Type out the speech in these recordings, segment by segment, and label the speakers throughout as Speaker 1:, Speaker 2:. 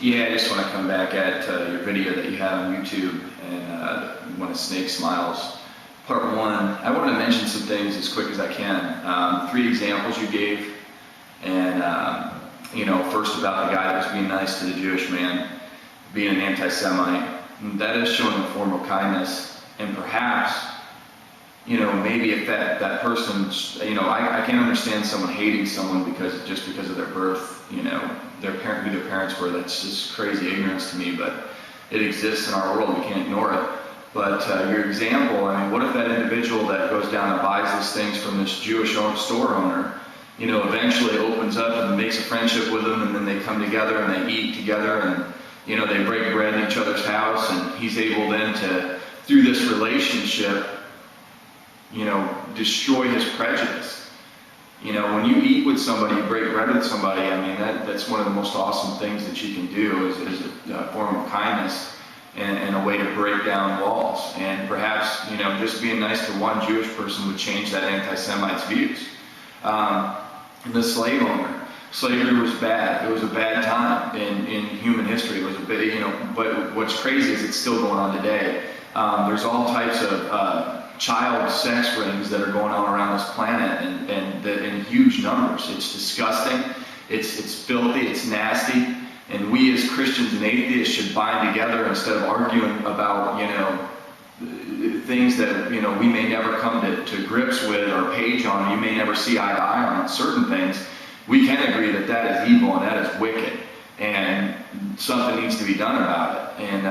Speaker 1: Yeah, I just want to come back at your video that you have on YouTube and When a Snake Smiles. Part one, I wanted to mention some things as quick as I can. 3 examples you gave, and first about the guy that was being nice to the Jewish man, being an anti-Semite. That is showing a form of kindness, and perhaps, maybe if that person, I can understand someone hating someone because of their birth, who their parents were. That's just crazy ignorance to me, but it exists in our world. We can't ignore it. But your example, what if that individual that goes down and buys these things from this Jewish store owner, eventually opens up and makes a friendship with them, and then they come together and they eat together, and they break bread in each other's house, and he's able then to, through this relationship, destroy his prejudice. When you eat with somebody, you break bread with somebody, that's one of the most awesome things that you can do is a form of kindness and a way to break down walls. And perhaps, just being nice to one Jewish person would change that anti-Semite's views. The slave owner. Slavery was bad. It was a bad time in human history. It was a bit, but what's crazy is it's still going on today. There's all types of child sex rings that are going on around this planet, and in huge numbers. It's disgusting. It's filthy. It's nasty. And we as Christians and atheists should bind together instead of arguing about, things that, we may never come to grips with or page on. You may never see eye to eye on certain things. We can agree that that is evil and that is wicked, and something needs to be done about it. And,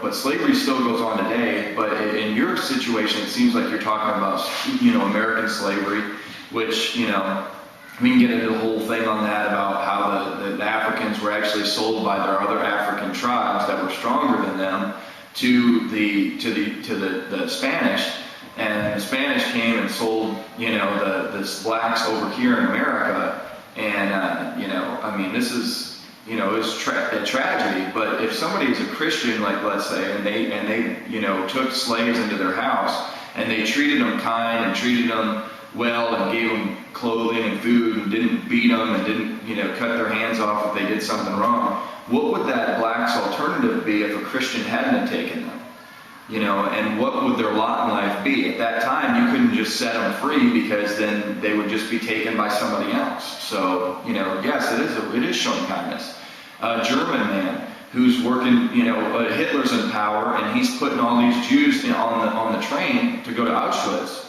Speaker 1: but slavery still goes on today. But in your situation, it seems like you're talking about, American slavery, which, we can get into the whole thing on that about how the Africans were actually sold by their other African tribes that were stronger than them to the Spanish, and the Spanish came and sold the blacks over here in America, and this is it's a tragedy. But if somebody is a Christian, like let's say, and they took slaves into their house and they treated them kind and treated them well and gave them clothing and food and didn't beat them and didn't cut their hands off if they did something wrong, what would that black's alternative be if a Christian hadn't taken them? And what would their lot in life be? At that time, you couldn't just set them free, because then they would just be taken by somebody else. So, yes, it is showing kindness. A German man who's working, Hitler's in power, and he's putting all these Jews on the train to go to Auschwitz.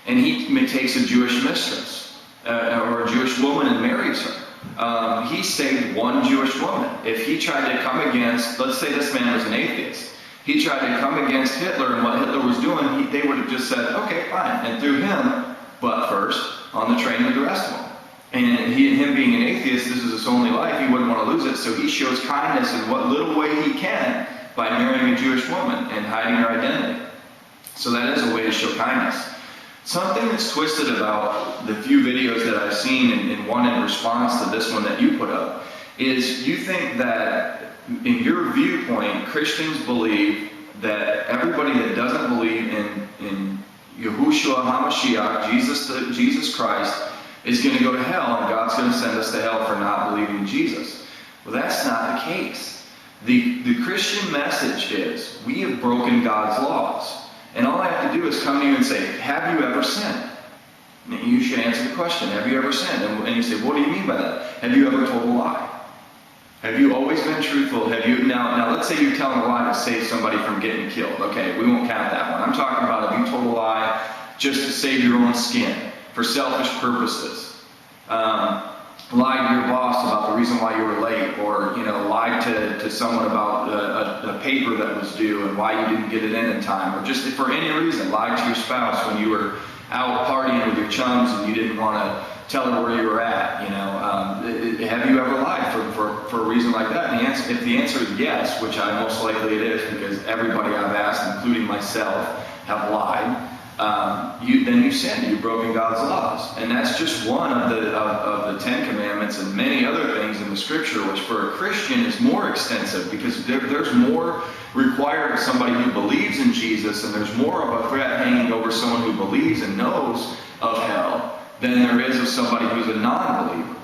Speaker 1: And he takes a Jewish mistress or a Jewish woman and marries her. He saved one Jewish woman. If he tried to come against, let's say this man was an atheist, he tried to come against Hitler and what Hitler was doing, they would have just said, okay, fine, and threw him butt first on the train with the rest of them. And him being an atheist, this is his only life, he wouldn't want to lose it, so he shows kindness in what little way he can by marrying a Jewish woman and hiding her identity. So that is a way to show kindness. Something that's twisted about the few videos that I've seen, and one in response to this one that you put up, is you think that, in your viewpoint, Christians believe that everybody that doesn't believe in Yahushua HaMashiach, Jesus Christ, is going to go to hell, and God's going to send us to hell for not believing in Jesus. Well, that's not the case. The Christian message is, we have broken God's laws. And all I have to do is come to you and say, have you ever sinned? And you should answer the question, have you ever sinned? And you say, what do you mean by that? Have you ever told a lie? Have you always been truthful? Have you now let's say you're telling a lie to save somebody from getting killed. Okay, we won't count that one. I'm talking about, have you told a lie just to save your own skin, for selfish purposes? Lied to your boss about the reason why you were late, or lied to someone about a paper that was due and why you didn't get it in time, or just for any reason, lied to your spouse when you were out partying with your chums and you didn't want to tell her where you were at. Have you ever lied for a reason like that? And if the answer is yes, which most likely it is, because everybody I've asked, including myself, have lied, then you've sinned. You've broken God's laws, and that's just one of the 10 Commandments, and many other things in the Scripture, which for a Christian is more extensive, because there's more required of somebody who believes in Jesus, and there's more of a threat hanging over someone who believes and knows of hell than there is of somebody who's a non-believer.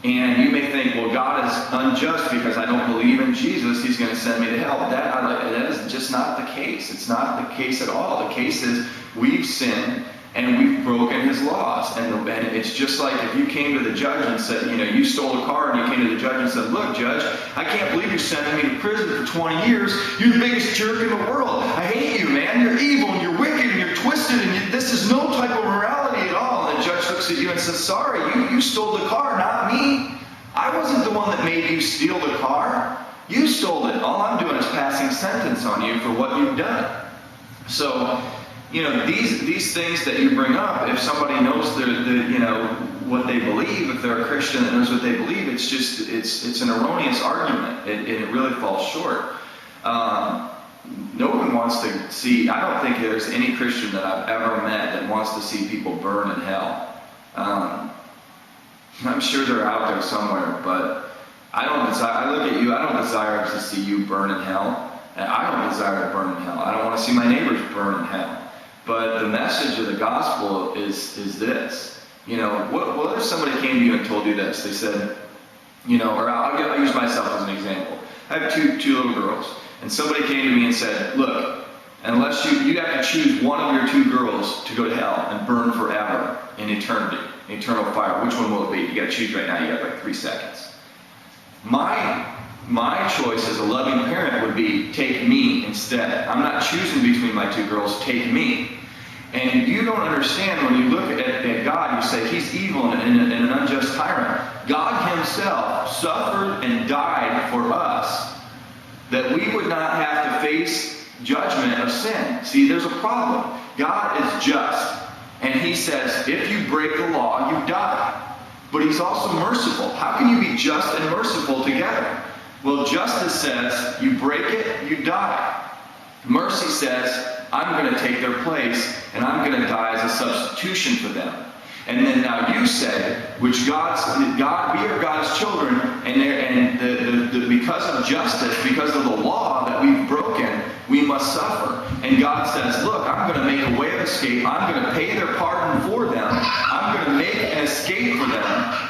Speaker 1: And you may think, well, God is unjust because I don't believe in Jesus. He's going to send me to hell. That is just not the case. It's not the case at all. The case is we've sinned and we've broken his laws. And it's just like if you came to the judge and said, you stole a car, and you came to the judge and said, look, judge, I can't believe you're sending me to prison for 20 years. You're the biggest jerk in the world. I hate you, man. You're evil and you're wicked and you're twisted and this is no type of morality at all. And the judge looks at you and says, sorry, you stole the car, not me. I wasn't the one that made you steal the car. You stole it. All I'm doing is passing sentence on you for what you've done. So, these things that you bring up, if somebody knows what they believe, if they're a Christian that knows what they believe, it's an erroneous argument. It really falls short. No one wants to see, I don't think there's any Christian that I've ever met that wants to see people burn in hell. I'm sure they're out there somewhere, but I look at you, I don't desire to see you burn in hell. And I don't desire to burn in hell. I don't want to see my neighbors burn in hell. But the message of the gospel is this. What if somebody came to you and told you this? They said, or I'll use myself as an example. I have two little girls. And somebody came to me and said, look, unless you have to choose one of your two girls to go to hell and burn forever in eternity, eternal fire, which one will it be? You got to choose right now. You got like 3 seconds. My choice as a loving parent would be take me instead. I'm not choosing between my two girls. Take me. And you don't understand when you look at God, you say he's evil and an unjust tyrant. God himself suffered and died for us that we would not have to face judgment of sin. See, there's a problem. God is just. And he says, if you break the law, you die. But he's also merciful. How can you be just and merciful together? Well, justice says, you break it, you die. Mercy says, I'm going to take their place, and I'm going to die as a substitution for them. And then now you say, which we are God's children, and because of justice, because of the law that we've broken, we must suffer. And God says, look, I'm going to make a way of escape. I'm going to pay their pardon for them. I'm going to make an escape for them.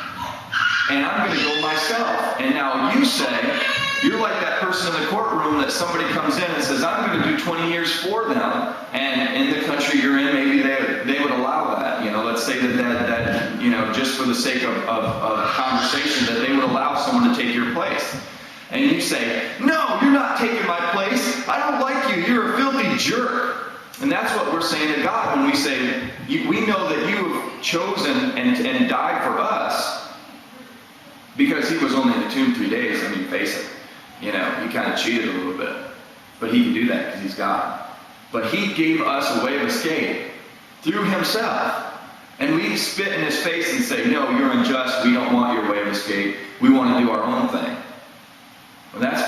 Speaker 1: And I'm going to go myself. And now you say, you're like that person in the courtroom that somebody comes in and says, I'm going to do 20 years for them. And in the country you're in, maybe they would allow that. Let's say that just for the sake of conversation, that they would allow someone to take your place. And you say, no, you're not taking my place. I don't like you. You're a filthy jerk. And that's what we're saying to God when we say, we know that you have chosen and died for us because he was only in the tomb 3 days. I mean, face it. He kind of cheated a little bit. But he can do that because he's God. But he gave us a way of escape through himself. And we spit in his face and say, no, you're unjust. We don't want your way of escape. We want to do our own thing. Well, that's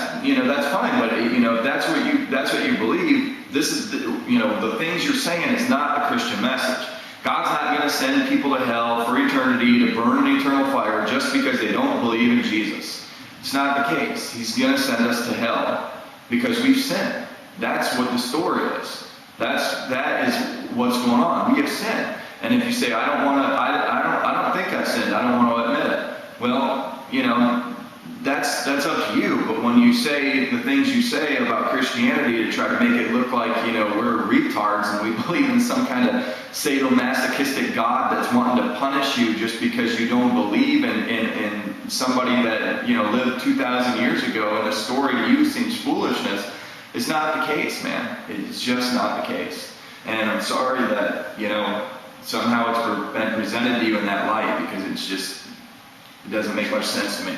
Speaker 1: fine. But if that's what you believe, this is the things you're saying is not a Christian message. God's not going to send people to hell for eternity to burn in eternal fire just because they don't believe in Jesus. It's not the case. He's going to send us to hell because we've sinned. That's what the story is. That is what's going on. We have sinned. And if you say, I don't think I sinned, I don't want to admit it. Well, that's up to you. But when you say the things you say about Christianity to try to make it look like, we're retards and we believe in some kind of sadomasochistic God that's wanting to punish you just because you don't believe in somebody that, lived 2,000 years ago and the story to you seems foolishness, it's not the case, man. It's just not the case. And I'm sorry that, somehow it's been presented to you in that light because it doesn't make much sense to me.